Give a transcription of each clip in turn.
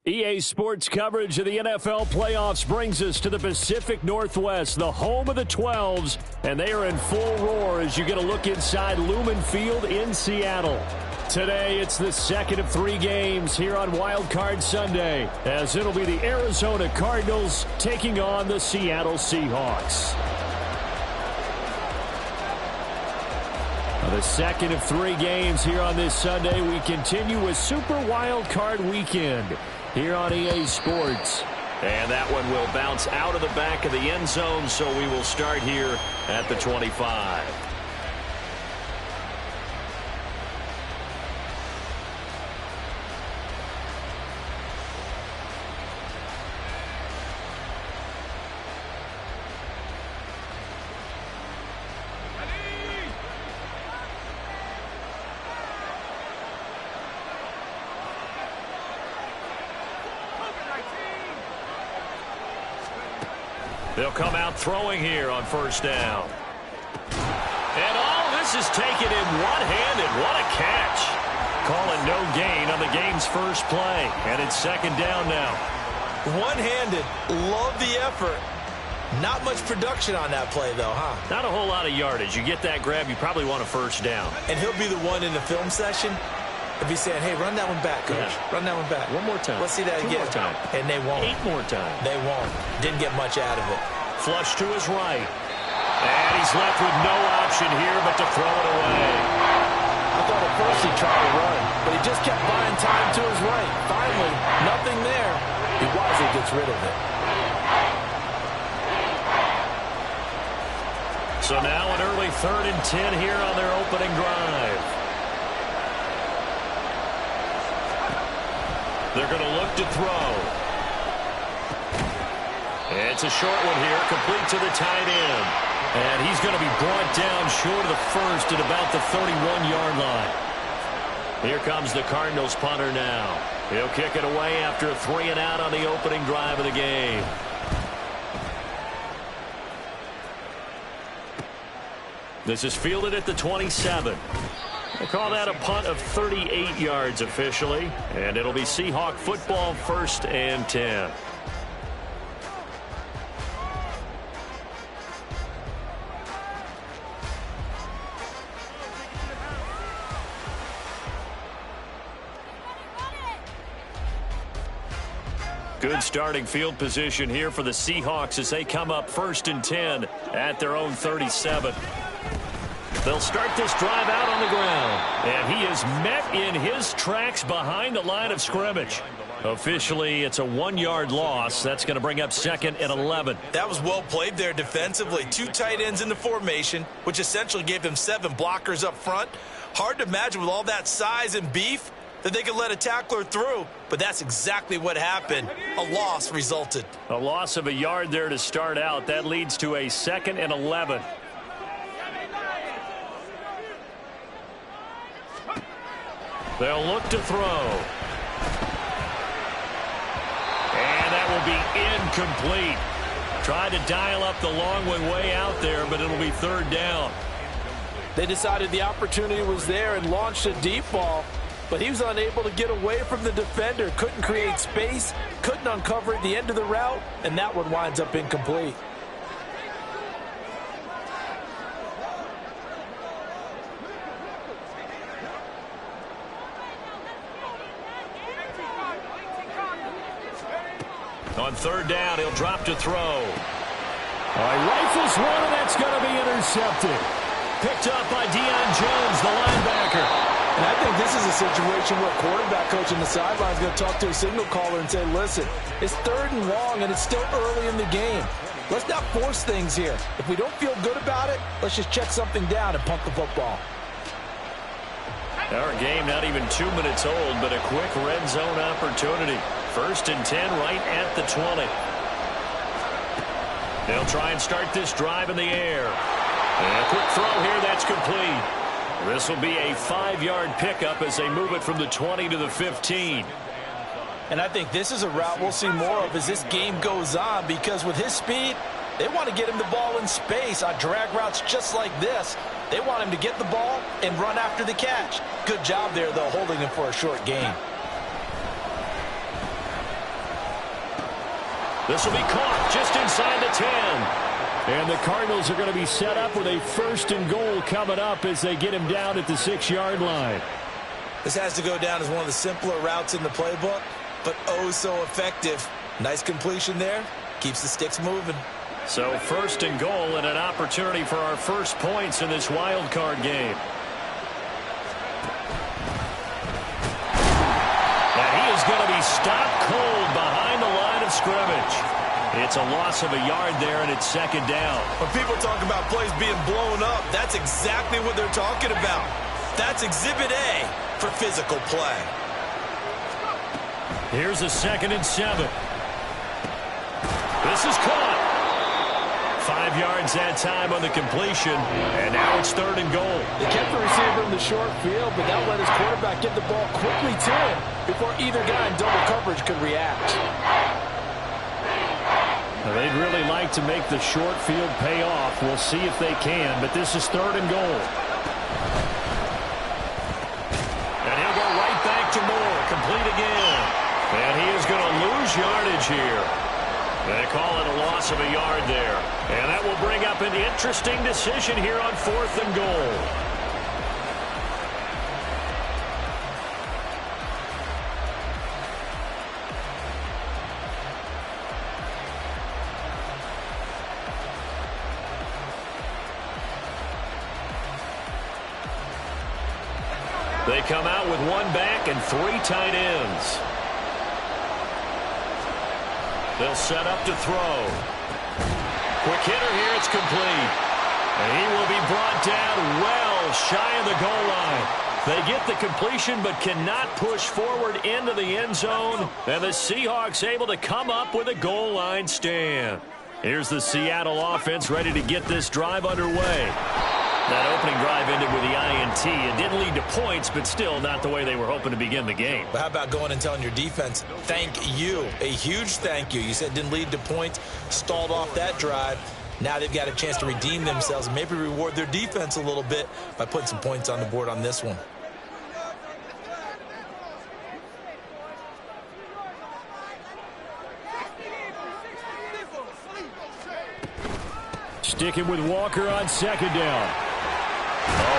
EA Sports coverage of the NFL playoffs brings us to the Pacific Northwest, the home of the 12s, and they are in full roar as you get a look inside Lumen Field in Seattle. Today, it's the second of 3 games here on Wild Card Sunday, as it'll be the Arizona Cardinals taking on the Seattle Seahawks. The second of 3 games here on this Sunday. We continue with Super Wild Card Weekend here on EA Sports. And that one will bounce out of the back of the end zone, so we will start here at the 25. They'll come out throwing here on first down. And all this is taken in one-handed. What a catch. Calling no gain on the game's first play. And it's second down now. One-handed. Love the effort. Not much production on that play, though, huh? Not a whole lot of yardage. You get that grab, you probably want a first down. And he'll be the one in the film session. If he's saying, hey, run that one back, coach. Yeah. Run that one back. One more time. Let's see that again. 2 more times. And they won't. 8 more times. They won't. Didn't get much out of it. Flush to his right. And he's left with no option here but to throw it away. I thought at first he tried to run, but he just kept buying time to his right. Finally, nothing there. He wisely gets rid of it. So now an early 3rd and 10 here on their opening drive. They're going to look to throw. It's a short one here, complete to the tight end. And he's going to be brought down short of the first at about the 31-yard line. Here comes the Cardinals punter now. He'll kick it away after a 3-and-out on the opening drive of the game. This is fielded at the 27. They call that a punt of 38 yards officially. And it'll be Seahawk football, 1st and 10. Good starting field position here for the Seahawks as they come up 1st and 10 at their own 37. They'll start this drive out on the ground. And he is met in his tracks behind the line of scrimmage. Officially, it's a 1-yard loss. That's going to bring up 2nd and 11. That was well played there defensively. 2 tight ends in the formation, which essentially gave them 7 blockers up front. Hard to imagine with all that size and beef that they could let a tackler through, but that's exactly what happened. A loss resulted. A loss of a yard there to start out. That leads to a 2nd and 11. They'll look to throw. And that will be incomplete. Tried to dial up the long one way out there, but it'll be 3rd down. They decided the opportunity was there and launched a deep ball, but he was unable to get away from the defender. Couldn't create space, couldn't uncover at the end of the route, and that one winds up incomplete. On 3rd down, he'll drop to throw. Rifles one, and that's going to be intercepted. Picked up by Deion Jones, the linebacker. And I think this is a situation where quarterback coach on the sideline is going to talk to a signal caller and say, listen, it's 3rd and long, and it's still early in the game. Let's not force things here. If we don't feel good about it, let's just check something down and punt the football. Our game not even 2 minutes old, but a quick red zone opportunity. 1st and 10 right at the 20. They'll try and start this drive in the air. And a quick throw here, that's complete. This will be a 5-yard pickup as they move it from the 20 to the 15. And I think this is a route we'll see more of as this game goes on, because with his speed, they want to get him the ball in space on drag routes just like this. They want him to get the ball and run after the catch. Good job there, though, holding him for a short gain. This will be caught just inside the 10. And the Cardinals are going to be set up with a 1st and goal coming up as they get him down at the 6-yard line. This has to go down as one of the simpler routes in the playbook, but oh so effective. Nice completion there. Keeps the sticks moving. So 1st and goal and an opportunity for our first points in this wild card game. And he is going to be stopped cold behind the line of scrimmage. It's a loss of a yard there, and it's 2nd down. When people talk about plays being blown up, that's exactly what they're talking about. That's Exhibit A for physical play. Here's a 2nd and 7. This is caught. 5 yards that time on the completion, and now it's 3rd and goal. They kept the receiver in the short field, but that let his quarterback get the ball quickly to him before either guy in double coverage could react. They'd really like to make the short field pay off. We'll see if they can, but this is 3rd and goal. And he'll go right back to Moore, complete again. And he is going to lose yardage here. They call it a loss of a yard there. And that will bring up an interesting decision here on 4th and goal. They come out with 1 back and 3 tight ends. They'll set up to throw. Quick hitter here, it's complete. And he will be brought down well shy of the goal line. They get the completion but cannot push forward into the end zone. And the Seahawks able to come up with a goal line stand. Here's the Seattle offense ready to get this drive underway. That opening drive ended with the INT. It didn't lead to points, but still not the way they were hoping to begin the game. But how about going and telling your defense, thank you, a huge thank you. You said it didn't lead to points, stalled off that drive. Now they've got a chance to redeem themselves and maybe reward their defense a little bit by putting some points on the board on this one. Sticking with Walker on 2nd down.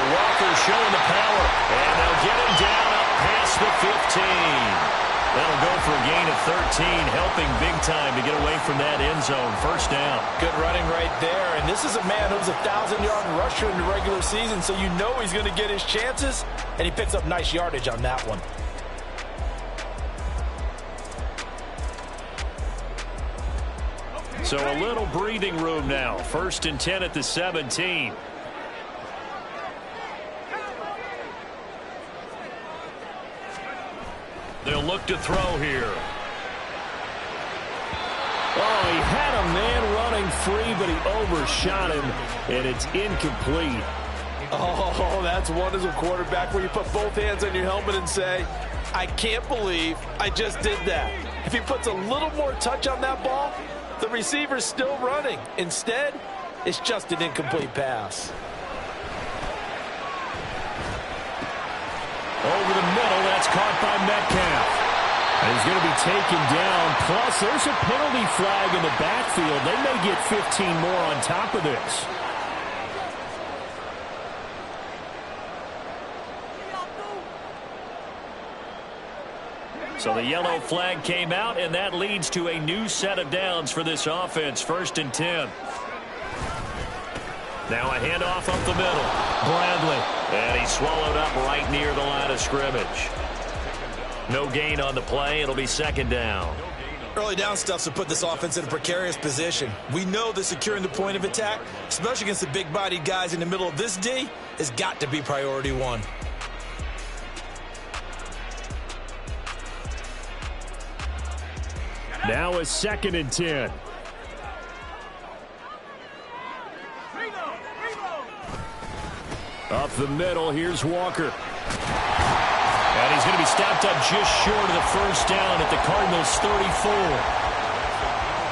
Walker showing the power, and they'll get him down up past the 15. That'll go for a gain of 13, helping big time to get away from that end zone. 1st down. Good running right there, and this is a man who's a 1,000-yard rusher in the regular season, so you know he's going to get his chances, and he picks up nice yardage on that one. So a little breathing room now. 1st and 10 at the 17. They'll look to throw here. Oh, he had a man running free, but he overshot him, and it's incomplete. Oh, that's one as a quarterback where you put both hands on your helmet and say, I can't believe I just did that. If he puts a little more touch on that ball, the receiver's still running. Instead, it's just an incomplete pass. Over the middle, that's caught by Metcalf. And he's going to be taken down. Plus, there's a penalty flag in the backfield. They may get 15 more on top of this. So the yellow flag came out, and that leads to a new set of downs for this offense. 1st and 10. Now a handoff up the middle. Bradley. And he's swallowed up right near the line of scrimmage. No gain on the play. It'll be 2nd down. Early down stuff's to put this offense in a precarious position. We know that securing the point of attack, especially against the big-bodied guys in the middle of this D, has got to be priority 1. Now a 2nd and 10. Up the middle, here's Walker. And he's going to be stopped up just short of the 1st down at the Cardinals' 34.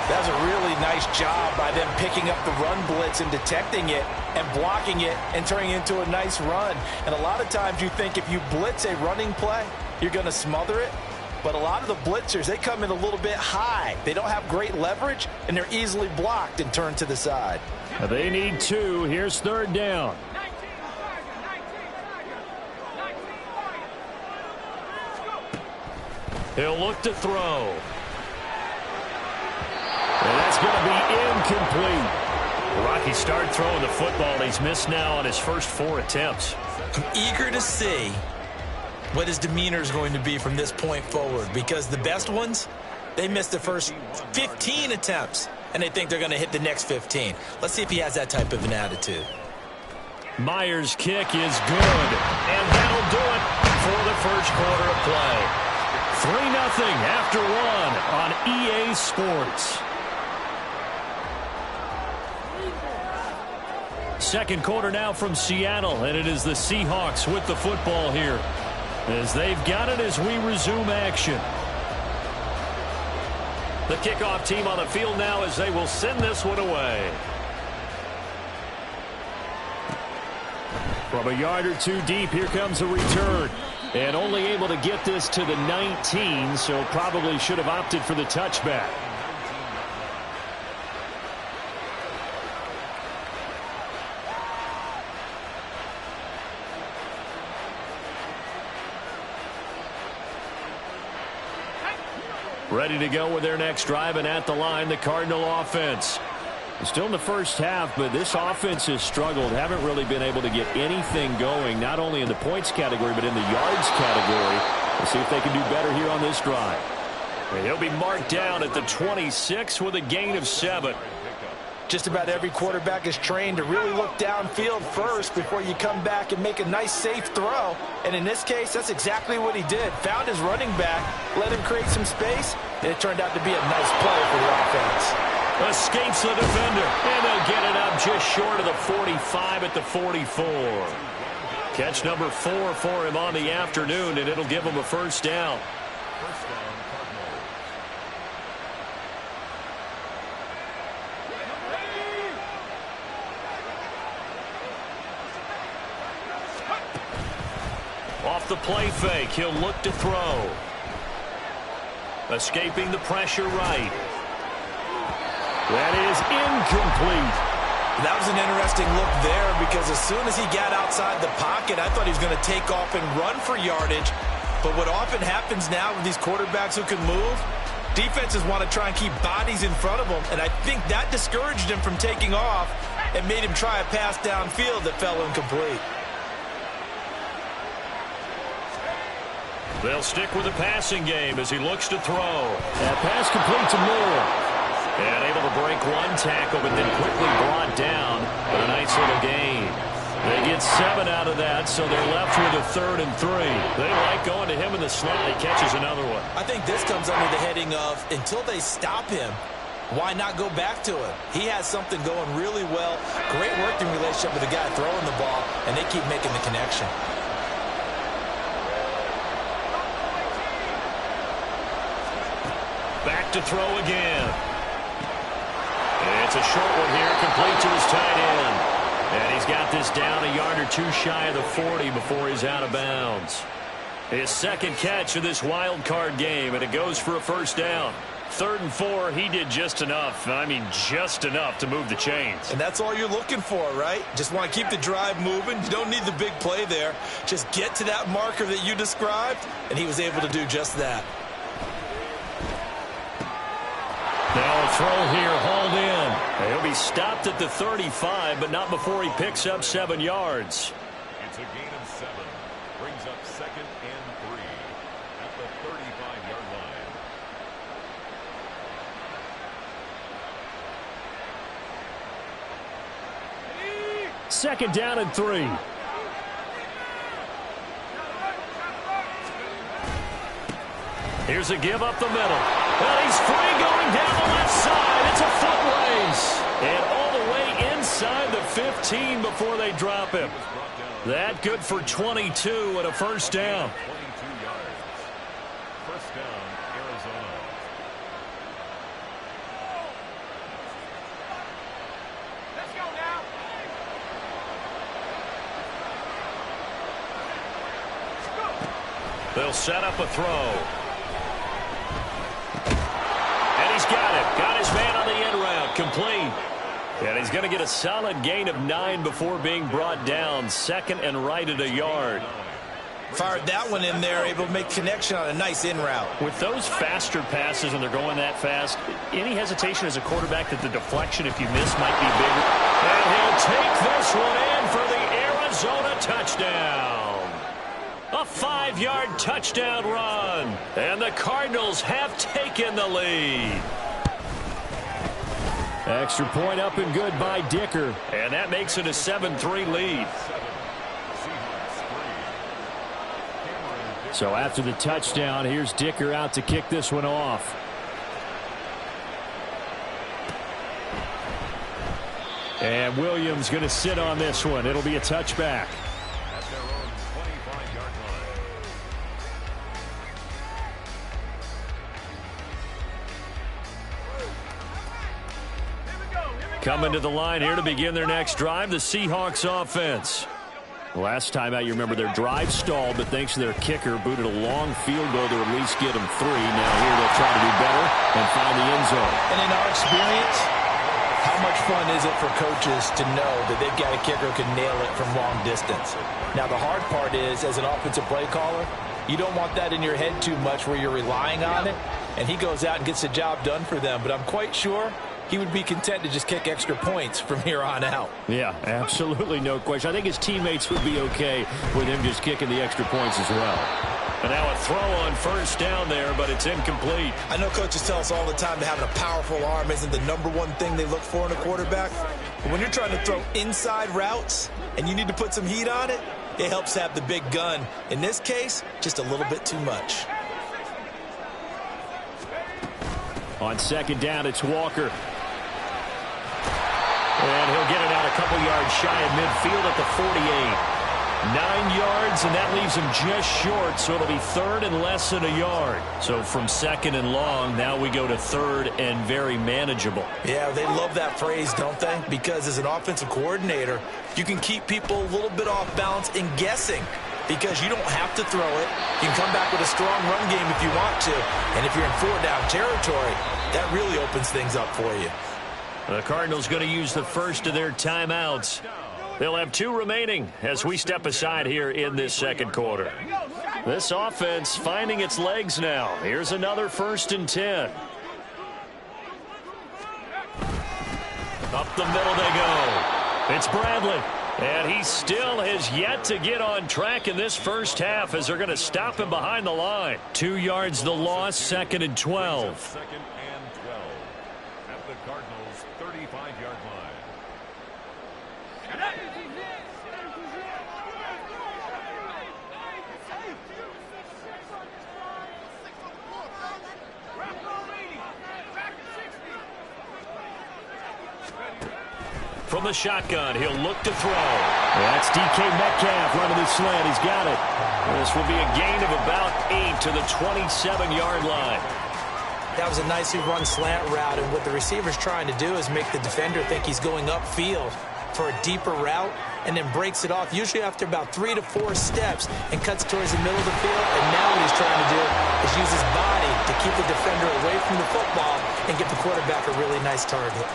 That's a really nice job by them picking up the run blitz and detecting it and blocking it and turning it into a nice run. And a lot of times you think if you blitz a running play, you're going to smother it. But a lot of the blitzers, they come in a little bit high. They don't have great leverage, and they're easily blocked and turned to the side. They need 2. Here's 3rd down. He'll look to throw. And that's going to be incomplete. Rocky started throwing the football. He's missed now on his first 4 attempts. I'm eager to see what his demeanor is going to be from this point forward, because the best ones, they missed the first 15 attempts, and they think they're going to hit the next 15. Let's see if he has that type of an attitude. Myers' kick is good, and that'll do it for the first quarter of play. 3-0 after 1 on EA Sports. Second quarter now from Seattle, and it is the Seahawks with the football here, as they've got it as we resume action. The kickoff team on the field now as they will send this one away. From a yard or 2 deep, here comes a return. And only able to get this to the 19, so probably should have opted for the touchback. Ready to go with their next drive, and at the line, the Cardinal offense. Still in the first half, but this offense has struggled. Haven't really been able to get anything going, not only in the points category, but in the yards category. We'll see if they can do better here on this drive. And he'll be marked down at the 26 with a gain of 7. Just about every quarterback is trained to really look downfield first before you come back and make a nice, safe throw. And in this case, that's exactly what he did. Found his running back, let him create some space, and it turned out to be a nice play for the offense. Escapes the defender, and they'll get it up just short of the 45 at the 44. Catch number 4 for him on the afternoon, and it'll give him a first down. Off the play fake, he'll look to throw. Escaping the pressure right. That is incomplete. That was an interesting look there, because as soon as he got outside the pocket, I thought he was going to take off and run for yardage. But what often happens now with these quarterbacks who can move, defenses want to try and keep bodies in front of them, and I think that discouraged him from taking off and made him try a pass downfield that fell incomplete. They'll stick with the passing game as he looks to throw. That pass complete to Moore. And able to break one tackle, but then quickly brought down. But a nice little gain. They get 7 out of that, so they're left with a 3rd and 3. They like going to him in the slot. He catches another one. I think this comes under the heading of, until they stop him, why not go back to him? He has something going really well. Great working relationship with the guy throwing the ball, and they keep making the connection. Back to throw again. It's a short one here, complete to his tight end. And he's got this down a yard or 2 shy of the 40 before he's out of bounds. His second catch of this wild card game, and it goes for a first down. 3rd and 4, he did just enough. I mean, just enough to move the chains. And that's all you're looking for, right? Just want to keep the drive moving. You don't need the big play there. Just get to that marker that you described, and he was able to do just that. Now a throw here, hauled in. He'll be stopped at the 35, but not before he picks up 7 yards. It's a gain of 7. Brings up 2nd and 3 at the 35-yard line. 2nd down and 3. Here's a give up the middle. And he's free going down the left side. It's a foot race. And all the way inside the 15 before they drop him. That good for 22 and a first down. 22 yards. First down, Arizona. Let's go now. They'll set up a throw. He's got it. Got his man on the end route. Complete. And he's going to get a solid gain of 9 before being brought down. Second and right at a yard. Fired that one in there, able to make connection on a nice in route. With those faster passes and they're going that fast, any hesitation as a quarterback that the deflection, if you miss, might be bigger. And he'll take this one in for the Arizona touchdown. A 5-yard touchdown run. And the Cardinals have taken the lead. Extra point up and good by Dicker. And that makes it a 7-3 lead. So after the touchdown, here's Dicker out to kick this one off. And Williams going to sit on this one. It'll be a touchback. At their own 25-yard line. Coming to the line here to begin their next drive, the Seahawks offense. Last time out, you remember their drive stalled, but thanks to their kicker, booted a long field goal to at least get them 3. Now here they'll try to do better and find the end zone. And in our experience, how much fun is it for coaches to know that they've got a kicker who can nail it from long distance? Now, the hard part is, as an offensive play caller, you don't want that in your head too much where you're relying on it, and he goes out and gets the job done for them. But I'm quite sure he would be content to just kick extra points from here on out. Yeah, absolutely no question. I think his teammates would be okay with him just kicking the extra points as well. And now a throw on first down there, but it's incomplete. I know coaches tell us all the time that having a powerful arm isn't the #1 thing they look for in a quarterback. But when you're trying to throw inside routes and you need to put some heat on it, it helps have the big gun. In this case, just a little bit too much. On second down, it's Walker. And he'll get it out a couple yards shy of midfield at the 48. 9 yards, and that leaves him just short, so it'll be third and less than a yard. So from second and long, now we go to third and very manageable. Yeah, they love that phrase, don't they? Because as an offensive coordinator, you can keep people a little bit off balance in guessing because you don't have to throw it. You can come back with a strong run game if you want to. And if you're in 4-down territory, that really opens things up for you. The Cardinals going to use the first of their timeouts. They'll have 2 remaining as we step aside here in this second quarter. This offense finding its legs now. Here's another 1st and 10. Up the middle they go. It's Bradley. And he still has yet to get on track in this first half as they're going to stop him behind the line. 2 yards the loss, 2nd and 12. 2nd and 12 at the Cardinals' 35-yard line. From the shotgun, he'll look to throw. That's DK Metcalf running the slant. He's got it. This will be a gain of about 8 to the 27-yard line. That was a nicely run slant route, and what the receiver's trying to do is make the defender think he's going upfield for a deeper route and then breaks it off, usually after about 3 to 4 steps, and cuts towards the middle of the field. And now what he's trying to do is use his body to keep the defender away from the football and give the quarterback a really nice target.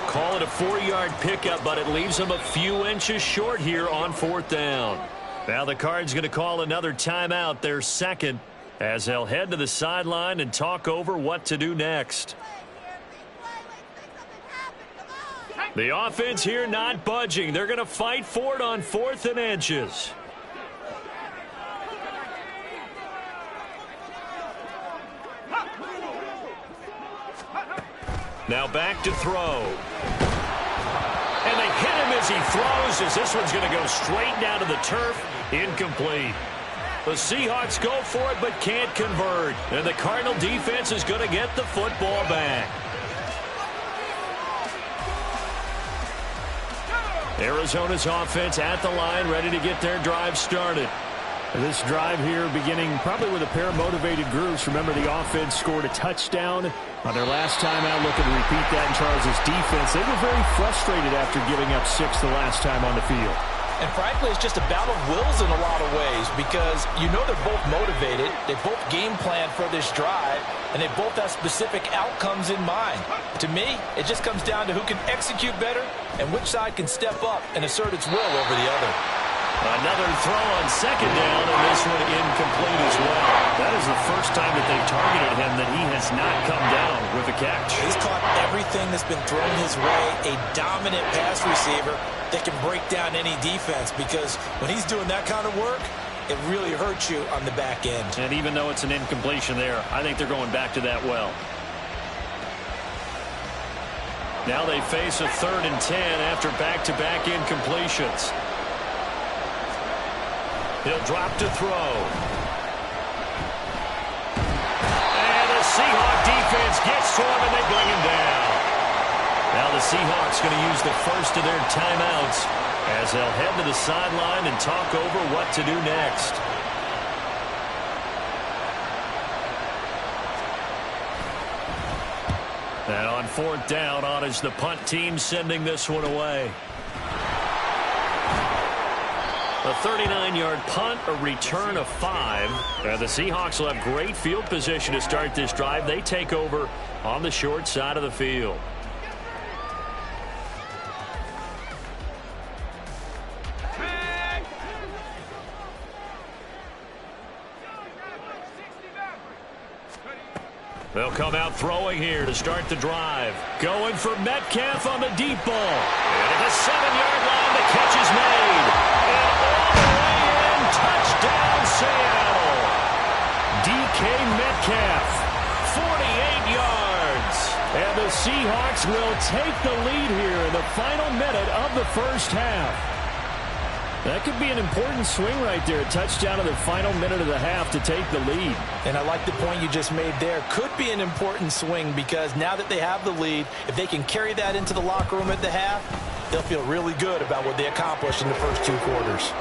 Call it a 4-yard pickup, but it leaves him a few inches short here on 4th down. Now the Cards going to call another timeout, their second, as they'll head to the sideline and talk over what to do next. The offense here not budging. They're going to fight for it on 4th and inches. Now back to throw. And they hit him as he throws, as this one's going to go straight down to the turf. Incomplete. The Seahawks go for it but can't convert. And the Cardinal defense is going to get the football back. Arizona's offense at the line, ready to get their drive started. This drive here beginning probably with a pair of motivated groups. Remember, the offense scored a touchdown on their last time out, looking to repeat that in Charles' defense. They were very frustrated after giving up 6 the last time on the field. And frankly, it's just a battle of wills in a lot of ways because you know they're both motivated, they both game plan for this drive, and they both have specific outcomes in mind. To me, it just comes down to who can execute better and which side can step up and assert its will over the other. Another throw on second down, and this one incomplete as well. That is the first time that they've targeted him that he has not come down with a catch. He's caught everything that's been thrown his way, a dominant pass receiver that can break down any defense because when he's doing that kind of work, it really hurts you on the back end. And even though it's an incompletion there, I think they're going back to that well. Now they face a 3rd and 10 after back-to-back incompletions. He'll drop to throw. And the Seahawk defense gets to him, and they bring him down. Now the Seahawks going to use the first of their timeouts as they'll head to the sideline and talk over what to do next. And on 4th down, on is the punt team sending this one away. A 39-yard punt, a return of 5. The Seahawks will have great field position to start this drive. They take over on the short side of the field. They'll come out throwing here to start the drive. Going for Metcalf on the deep ball. And at the 7-yard line, the catch is made. And all the way in, touchdown Seattle. DK Metcalf, 48 yards. And the Seahawks will take the lead here in the final minute of the first half. That could be an important swing right there. A touchdown in the final minute of the half to take the lead. And I like the point you just made there. Could be an important swing because now that they have the lead, if they can carry that into the locker room at the half, they'll feel really good about what they accomplished in the first 2 quarters.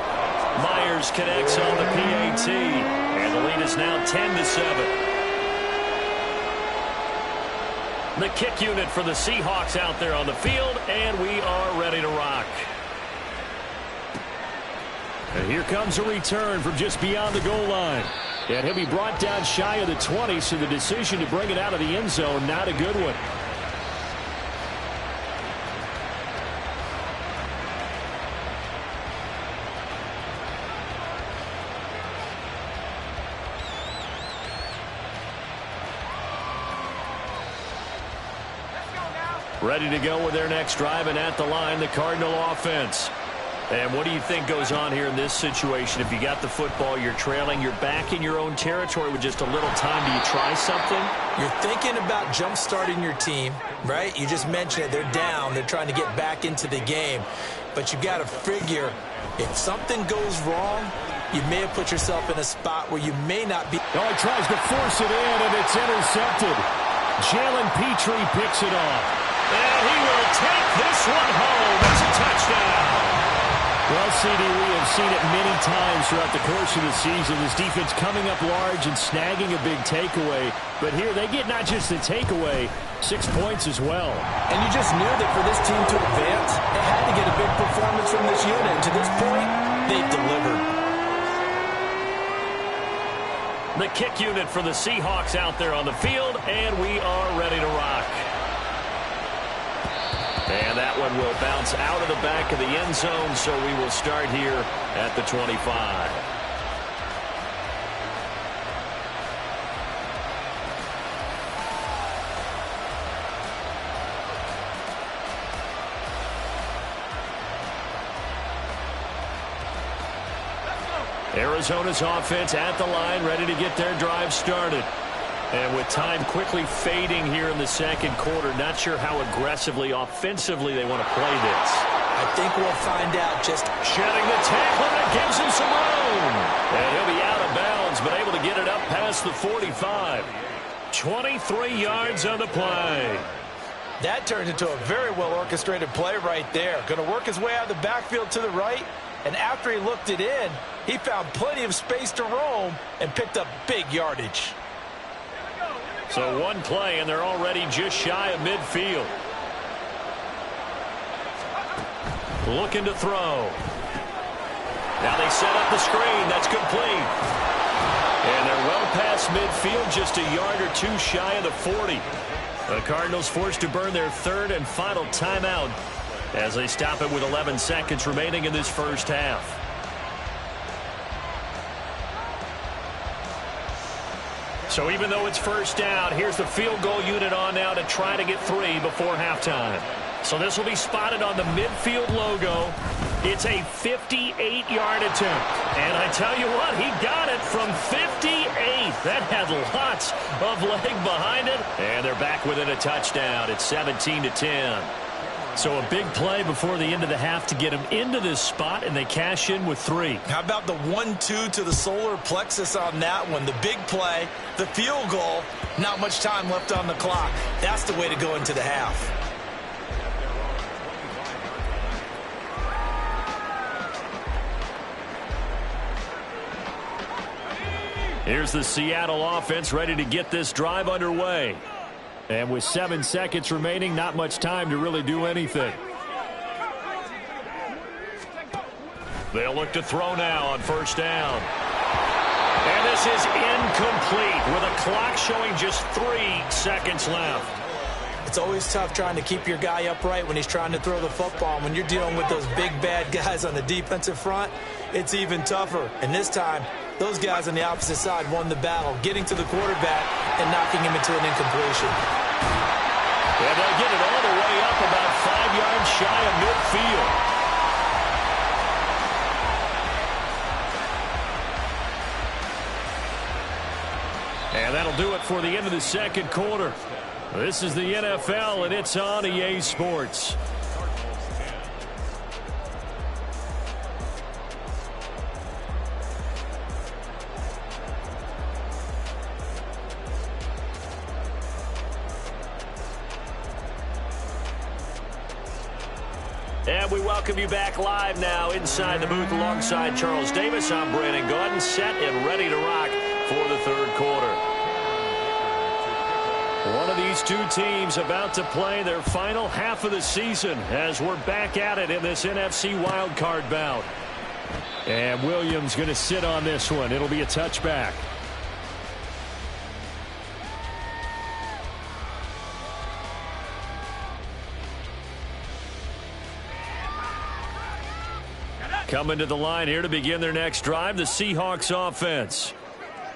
Myers connects on the PAT, and the lead is now 10-7. The kick unit for the Seahawks out there on the field, and we are ready to rock. And here comes a return from just beyond the goal line. And he'll be brought down shy of the 20, so the decision to bring it out of the end zone, not a good one. Ready to go with their next drive, and at the line, the Cardinal offense. And what do you think goes on here in this situation? If you got the football, you're trailing, you're back in your own territory with just a little time. Do you try something? You're thinking about jump-starting your team, right? You just mentioned it. They're down. They're trying to get back into the game. But you got to figure if something goes wrong, you may have put yourself in a spot where you may not be. Oh, he tries to force it in, and it's intercepted. Jalen Petrie picks it off. And he will take this one home. It's a touchdown. Well, CD, we have seen it many times throughout the course of the season. This defense coming up large and snagging a big takeaway. But here they get not just the takeaway, 6 points as well. And you just knew that for this team to advance, they had to get a big performance from this unit. And to this point, they've delivered. The kick unit for the Seahawks out there on the field, and we are ready to rock. And that one will bounce out of the back of the end zone, so we will start here at the 25. Arizona's offense at the line, ready to get their drive started. And with time quickly fading here in the second quarter, not sure how aggressively, offensively they want to play this. I think we'll find out. Just shedding the tackle, that gives him some room. And he'll be out of bounds, but able to get it up past the 45. 23 yards on the play. That turned into a very well-orchestrated play right there. Going to work his way out of the backfield to the right. And after he looked it in, he found plenty of space to roam and picked up big yardage. So one play, and they're already just shy of midfield. Looking to throw. Now they set up the screen. That's complete. And they're well past midfield, just a yard or two shy of the 40. The Cardinals forced to burn their third and final timeout as they stop it with 11 seconds remaining in this first half. So even though it's first down, here's the field goal unit on now to try to get 3 before halftime. So this will be spotted on the midfield logo. It's a 58-yard attempt. And I tell you what, he got it from 58. That had lots of leg behind it. And they're back within a touchdown. It's 17-10. So a big play before the end of the half to get him into this spot, and they cash in with 3. How about the 1-2 to the solar plexus on that one? The big play, the field goal, not much time left on the clock. That's the way to go into the half. Here's the Seattle offense ready to get this drive underway. And with 7 seconds remaining, not much time to really do anything. They'll look to throw now on first down. And this is incomplete with a clock showing just 3 seconds left. It's always tough trying to keep your guy upright when he's trying to throw the football. When you're dealing with those big, bad guys on the defensive front, it's even tougher. And this time, those guys on the opposite side won the battle, getting to the quarterback and knocking him into an incompletion. And they'll get it all the way up about 5 yards shy of midfield. And that'll do it for the end of the second quarter. This is the NFL, and it's on EA Sports. And we welcome you back live now inside the booth alongside Charles Davis. I'm Brandon Gaudin, set and ready to rock for the third quarter. One of these two teams about to play their final half of the season as we're back at it in this NFC wildcard bout. And Williams going to sit on this one. It'll be a touchback. Coming to the line here to begin their next drive, the Seahawks offense.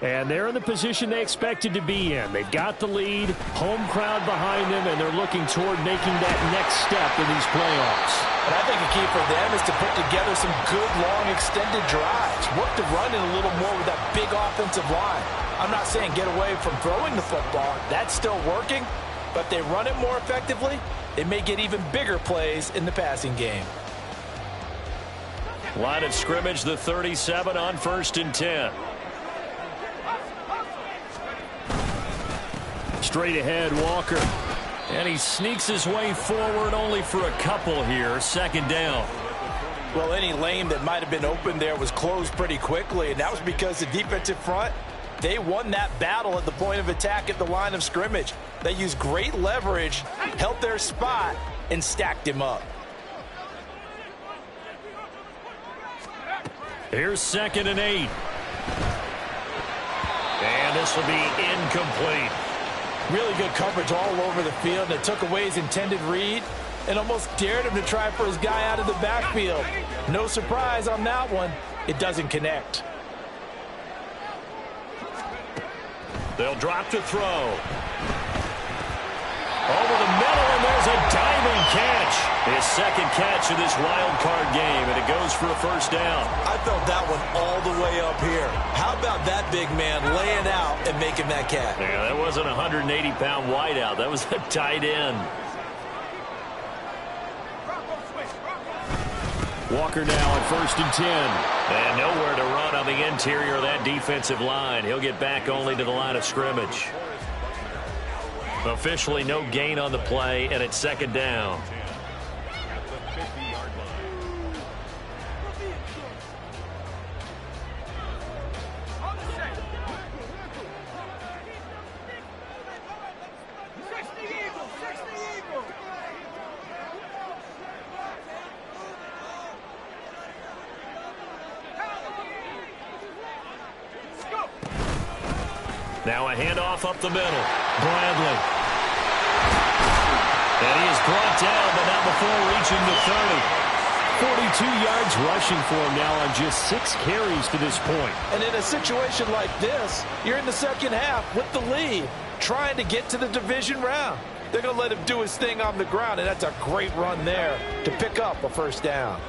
And they're in the position they expected to be in. They've got the lead, home crowd behind them, and they're looking toward making that next step in these playoffs. And I think a key for them is to put together some good, long, extended drives. Work the run in a little more with that big offensive line. I'm not saying get away from throwing the football. That's still working. But they run it more effectively, they may get even bigger plays in the passing game. Line of scrimmage, the 37 on 1st and 10. Straight ahead, Walker. And he sneaks his way forward only for a couple here. Second down. Well, any lane that might have been open there was closed pretty quickly, and that was because the defensive front, they won that battle at the point of attack at the line of scrimmage. They used great leverage, held their spot, and stacked him up. Here's 2nd and 8. And this will be incomplete. Really good coverage all over the field. That took away his intended read and almost dared him to try for his guy out of the backfield. No surprise on that one. It doesn't connect. They'll drop to throw. Over the middle, and there's a diving catch. His second catch of this wild card game, and it goes for a first down. I felt that one all the way up here. How about that big man laying out and making that catch? Yeah, that wasn't a 180-pound wideout. That was a tight end. Walker now on 1st and 10. And nowhere to run on the interior of that defensive line. He'll get back only to the line of scrimmage. Officially no gain on the play, and it's 2nd down. Now a handoff up the middle. Bradley. And he is brought down, but not before reaching the 30. 42 yards rushing for him now on just 6 carries to this point. And in a situation like this, you're in the second half with the lead, trying to get to the division round. They're going to let him do his thing on the ground, and that's a great run there to pick up a first down.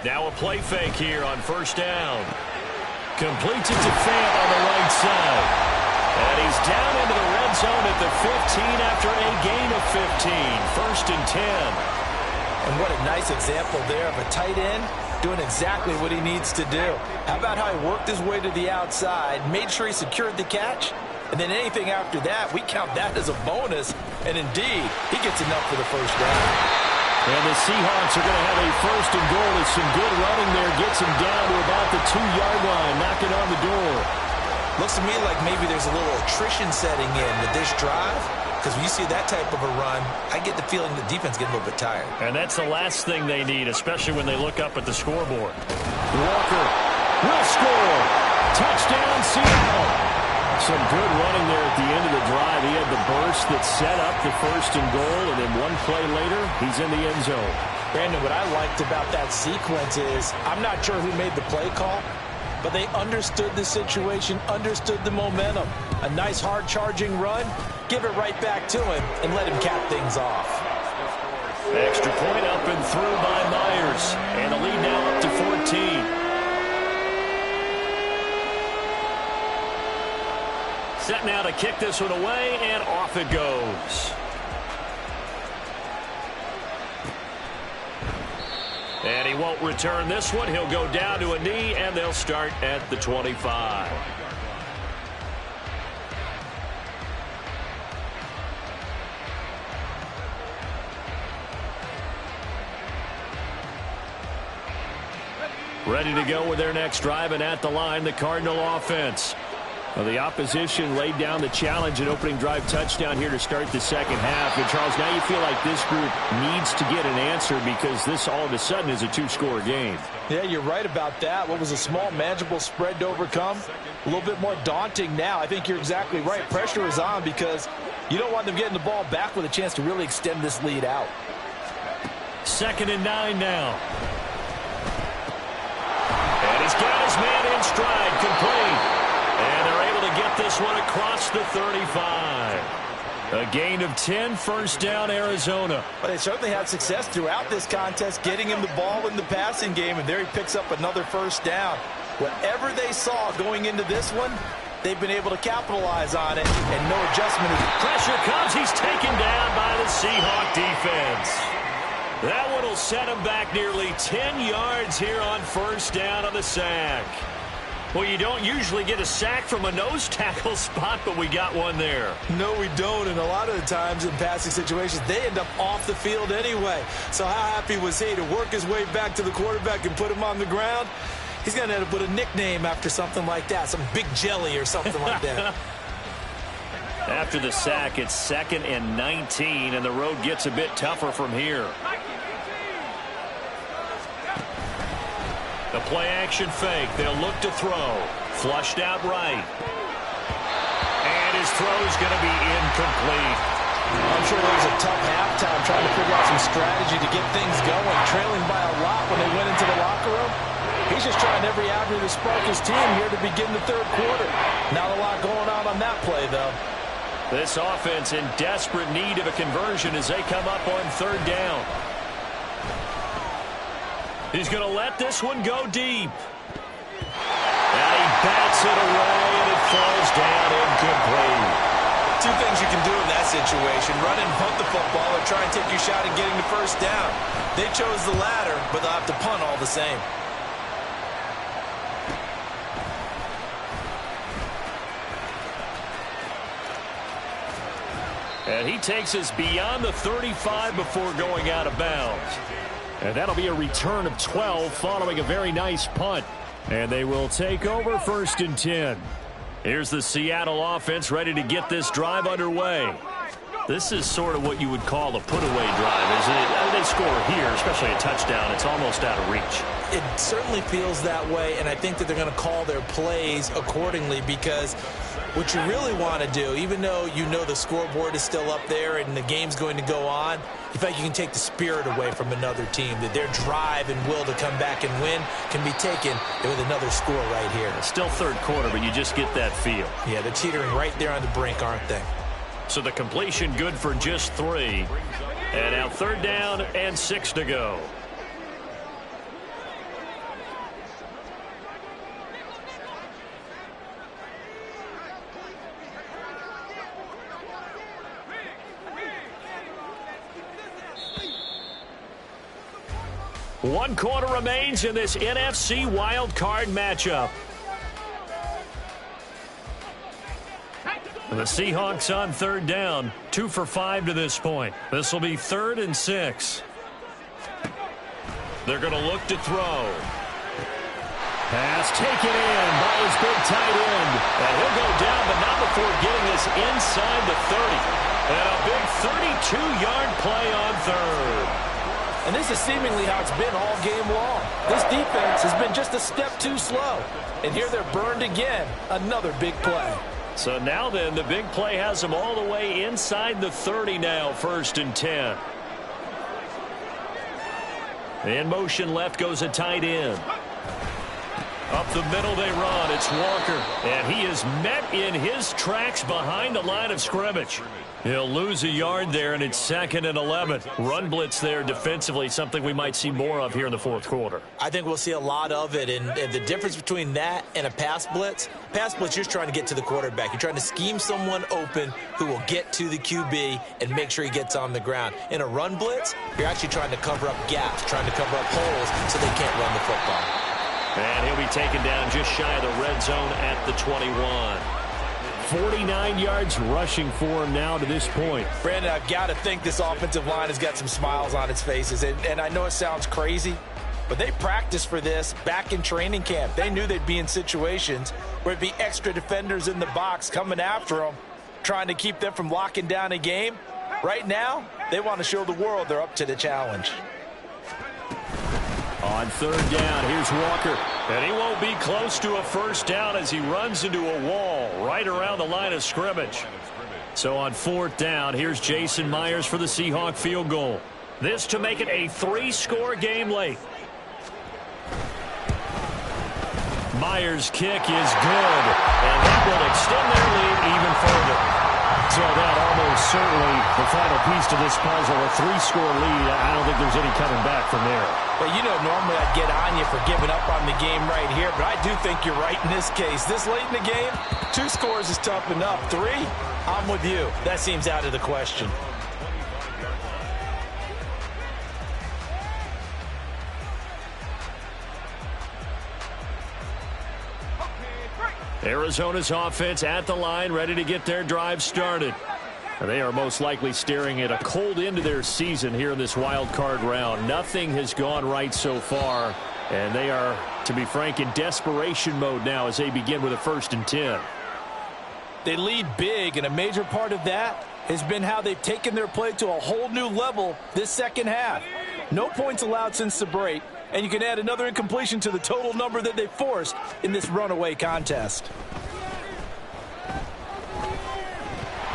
Now a play fake here on first down. Completes it to Fant on the right side. And he's down into the red zone at the 15 after a gain of 15. First and 10. And what a nice example there of a tight end doing exactly what he needs to do. How about how he worked his way to the outside, made sure he secured the catch, and then anything after that, we count that as a bonus. And indeed, he gets enough for the first down. And the Seahawks are going to have a first and goal as some good running there gets him down to about the 2-yard line, knocking on the door. Looks to me like maybe there's a little attrition setting in with this drive, because when you see that type of a run, I get the feeling the defense gets a little bit tired. And that's the last thing they need, especially when they look up at the scoreboard. Walker will score. Touchdown, Seattle. Some good running there at the end of the drive. He had the burst that set up the first and goal, and then one play later, he's in the end zone. Brandon, what I liked about that sequence is I'm not sure who made the play call, but they understood the situation, understood the momentum. A nice hard-charging run, give it right back to him, and let him cap things off. Extra point up and through by Myers. And the lead now up to 14. Set now to kick this one away, and off it goes. And he won't return this one. He'll go down to a knee, and they'll start at the 25. Ready to go with their next drive, and at the line, the Cardinal offense. Well, the opposition laid down the challenge and opening drive touchdown here to start the second half. And, Charles, now you feel like this group needs to get an answer because this all of a sudden is a 2-score game. Yeah, you're right about that. What was a small, manageable spread to overcome, a little bit more daunting now. I think you're exactly right. Pressure is on because you don't want them getting the ball back with a chance to really extend this lead out. 2nd and 9 now. And he's got his man in stride, complete. And they're able to get this one across the 35. A gain of 10, first down, Arizona. But they certainly had success throughout this contest, getting him the ball in the passing game, and there he picks up another first down. Whatever they saw going into this one, they've been able to capitalize on it, and no adjustment. Pressure comes. He's taken down by the Seahawk defense. That one will set him back nearly 10 yards here on first down on the sack. Well, you don't usually get a sack from a nose tackle spot, but we got one there. No, we don't, and a lot of the times in passing situations, they end up off the field anyway. So how happy was he to work his way back to the quarterback and put him on the ground? He's going to end up with a nickname after something like that, some Big Jelly or something like that. After the sack, it's 2nd and 19, and the road gets a bit tougher from here. The play-action fake. They'll look to throw. Flushed out right. And his throw is going to be incomplete. I'm sure it was a tough halftime trying to figure out some strategy to get things going. Trailing by a lot when they went into the locker room. He's just trying every avenue to spark his team here to begin the third quarter. Not a lot going on that play, though. This offense in desperate need of a conversion as they come up on 3rd down. He's going to let this one go deep. And he bats it away, and it falls down incomplete. Two things you can do in that situation: run and punt the football, or try and take your shot at getting the first down. They chose the latter, but they'll have to punt all the same. And he takes us beyond the 35 before going out of bounds. And that'll be a return of 12 following a very nice punt. And they will take over 1st and 10. Here's the Seattle offense ready to get this drive underway. This is sort of what you would call a put-away drive, isn't it? I mean, they score here, especially a touchdown. It's almost out of reach. It certainly feels that way, and I think that they're going to call their plays accordingly, because what you really want to do, even though you know the scoreboard is still up there and the game's going to go on, you feel like you can take the spirit away from another team, that their drive and will to come back and win can be taken with another score right here. It's still third quarter, but you just get that feel. Yeah, they're teetering right there on the brink, aren't they? So the completion good for just 3. And now 3rd down and 6 to go. One quarter remains in this NFC wild card matchup. And the Seahawks on 3rd down, 2 for 5 to this point. This will be 3rd and 6. They're going to look to throw. Pass taken in by his big tight end. And he'll go down, but not before getting this inside the 30. And a big 32-yard play on 3rd. And this is seemingly how it's been all game long. This defense has been just a step too slow. And here they're burned again. Another big play. So now then, the big play has them all the way inside the 30 now, 1st and 10. In motion left goes a tight end. Up the middle they run. It's Walker. And he is met in his tracks behind the line of scrimmage. He'll lose a yard there, and it's 2nd and 11. Run blitz there defensively, something we might see more of here in the 4th quarter. I think we'll see a lot of it, and the difference between that and a pass blitz, you're just trying to get to the quarterback. You're trying to scheme someone open who will get to the QB and make sure he gets on the ground. In a run blitz, you're actually trying to cover up gaps, trying to cover up holes so they can't run the football. And he'll be taken down just shy of the red zone at the 21. 49 yards rushing for him now to this point. Brandon, I've got to think this offensive line has got some smiles on its faces. And I know it sounds crazy, but they practiced for this back in training camp. They knew they'd be in situations where it'd be extra defenders in the box coming after them, trying to keep them from locking down a game. Right now, they want to show the world they're up to the challenge. On 3rd down, here's Walker. And he won't be close to a 1st down as he runs into a wall right around the line of scrimmage. So on 4th down, here's Jason Myers for the Seahawk field goal. This to make it a 3-score game late. Myers' kick is good, and that will extend their lead even further. So that almost certainly the final piece to this puzzle, a 3-score lead. I don't think there's any coming back from there. Well, you know, normally I'd get on you for giving up on the game right here, but I do think you're right in this case. This late in the game, 2 scores is tough enough. 3, I'm with you. That seems out of the question. Arizona's offense at the line, ready to get their drive started. And they are most likely staring at a cold end to their season here in this wild card round. Nothing has gone right so far, and they are, to be frank, in desperation mode now as they begin with a 1st and 10. They lead big, and a major part of that has been how they've taken their play to a whole new level this second half. No points allowed since the break, and you can add another incompletion to the total number that they forced in this runaway contest.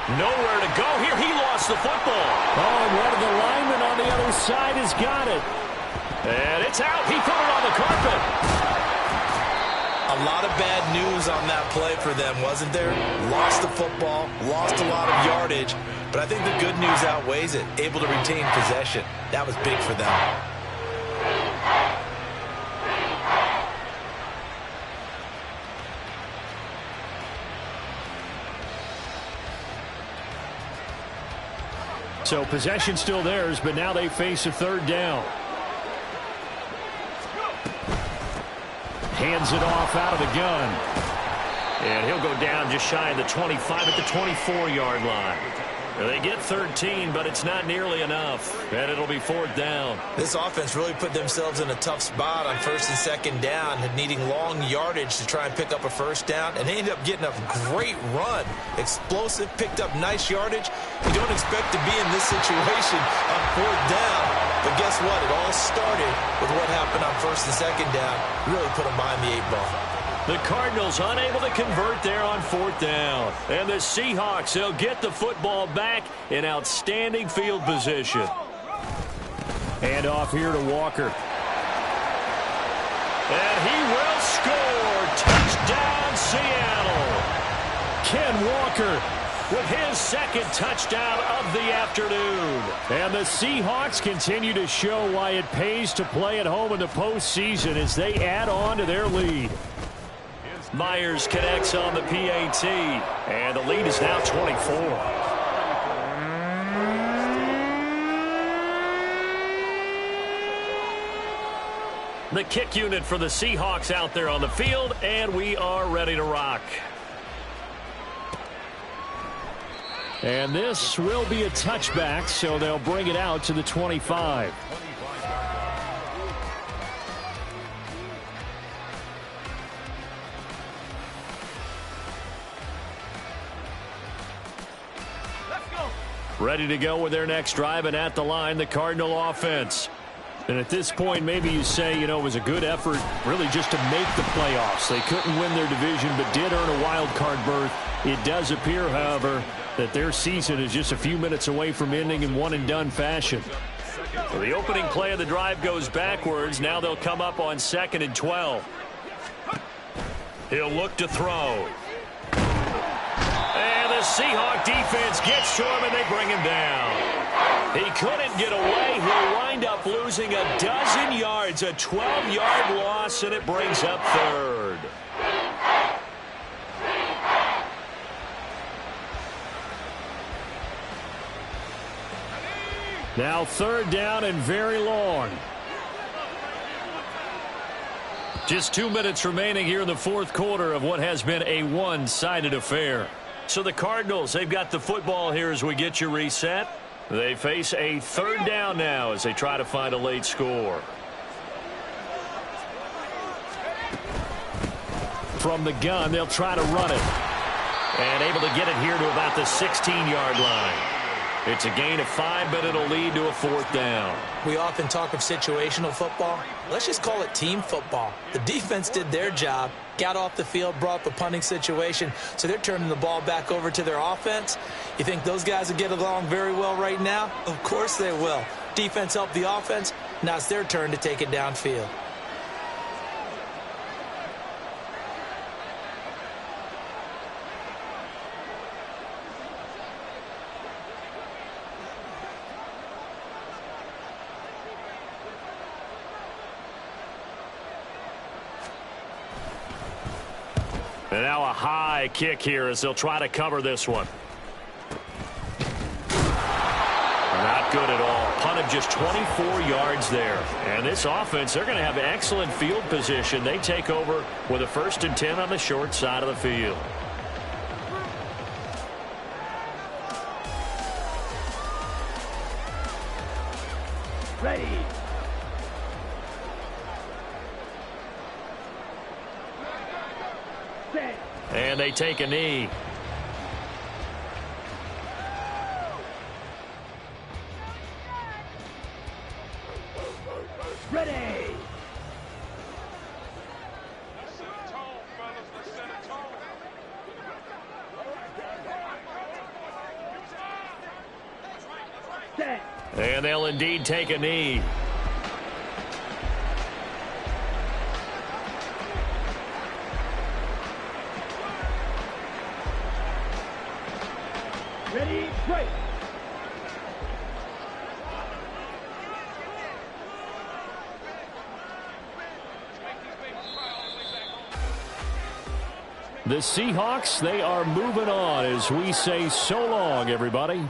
Nowhere to go here. He lost the football. Oh, and one of the linemen on the other side has got it. And it's out. He put it on the carpet. A lot of bad news on that play for them, wasn't there? Lost the football, lost a lot of yardage, but I think the good news outweighs it. Able to retain possession. That was big for them. So possession still theirs, but now they face a 3rd down. Hands it off out of the gun. And he'll go down just shy of the 25 at the 24-yard line. They get 13, but it's not nearly enough, and it'll be 4th down. This offense really put themselves in a tough spot on 1st and 2nd down, and needing long yardage to try and pick up a 1st down, and they ended up getting a great run. Explosive, picked up nice yardage. You don't expect to be in this situation on 4th down, but guess what? It all started with what happened on 1st and 2nd down. Really put them behind the 8 ball. The Cardinals unable to convert there on 4th down. And the Seahawks, they'll get the football back in outstanding field position. And off here to Walker. And he will score. Touchdown, Seattle. Ken Walker with his 2nd touchdown of the afternoon. And the Seahawks continue to show why it pays to play at home in the postseason as they add on to their lead. Myers connects on the PAT, and the lead is now 24. The kick unit for the Seahawks out there on the field, and we are ready to rock. And this will be a touchback, so they'll bring it out to the 25. Ready to go with their next drive, and at the line, the Cardinal offense. And at this point, maybe you say, you know, it was a good effort really just to make the playoffs. They couldn't win their division, but did earn a wild card berth. It does appear, however, that their season is just a few minutes away from ending in one-and-done fashion. So the opening play of the drive goes backwards. Now they'll come up on 2nd and 12. He'll look to throw. And the Seahawk defense gets to him, and they bring him down. He couldn't get away. He'll wind up losing a dozen yards, a 12-yard loss, and it brings up 3rd. Now 3rd down and very long. Just 2 minutes remaining here in the 4th quarter of what has been a one-sided affair. So the Cardinals, they've got the football here as we get you reset. They face a 3rd down now as they try to find a late score. From the gun, they'll try to run it. And able to get it here to about the 16-yard line. It's a gain of 5, but it'll lead to a 4th down. We often talk of situational football. Let's just call it team football. The defense did their job, got off the field, brought up a punting situation, so they're turning the ball back over to their offense. You think those guys will get along very well right now? Of course they will. Defense helped the offense. Now it's their turn to take it downfield. And now a high kick here as they'll try to cover this one. Not good at all. Punt of just 24 yards there. And this offense, they're going to have excellent field position. They take over with a 1st and 10 on the short side of the field. Ready. And they take a knee. Ready. And they'll indeed take a knee. Ready, break. The Seahawks, they are moving on as we say so long, everybody.